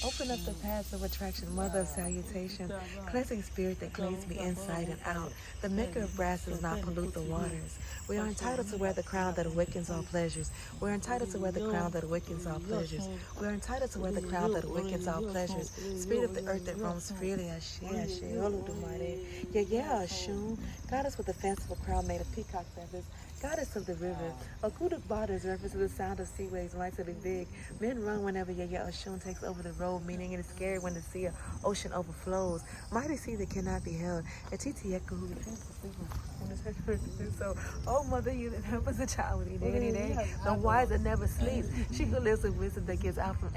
Open up the paths of attraction, mother of salutation, cleansing spirit that cleans me inside and out. The maker of brass does not pollute the waters. We are entitled to wear the crown that awakens all pleasures. We're entitled to wear the crown that awakens all pleasures. We're entitled to wear the crown that awakens all pleasures. Spirit of the earth that roams freely, Ashe, Ashe, Olodumare. Yeah, yeah, Ashun. Goddess with a fanciful crown made of peacock feathers. Goddess of the river. Okuda Bada is reference to the sound of sea waves mightily big. Men run whenever Yaya Oshun takes over the road, meaning it is scary when the sea or ocean overflows. Mighty sea that cannot be held. Etiti Eku who returns to sleep when it's her turn to do so. Oh, mother, you that help us a child with any day. The wise that never sleeps. She who lives with wisdom that gives out from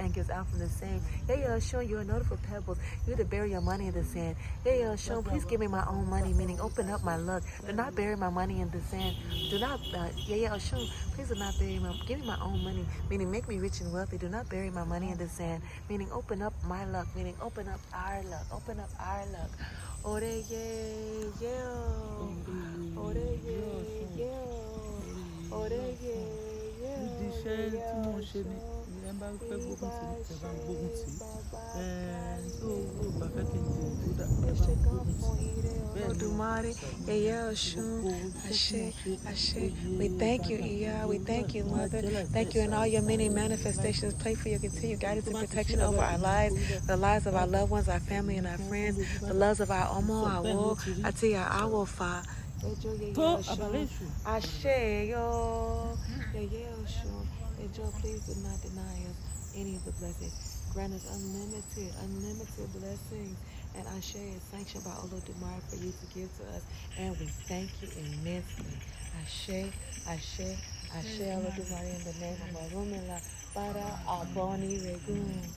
the same. Yaya Oshun, you are noted for pebbles. You to bury your money in the sand. Yaya Oshun, please give me my own money, meaning open up my luck. Do not bury my money in the sand. Do not, yeah, Oshun, please do not bury give me my own money, meaning make me rich and wealthy. Do not bury my money in the sand, meaning open up my luck, meaning open up our luck, open up our luck. Ore ye, yo. Ore ye, yo. Ore ye, yo. We thank you, Iya. We thank you, Mother. Thank you in all your many manifestations. Pray for your continued guidance and protection over our lives, the lives of our loved ones, our family, and our friends, the loves of our Omo, our Wo, Atia, our Fa. Ashe, yo. Please do not deny us any of the blessings. Grant us unlimited blessings. And Ashe is sanctioned by Olodumare for you to give to us. And we thank you immensely. Ashe, Ashe, Ashe Olodumare in the name of Arumila, Para Aboni Regun.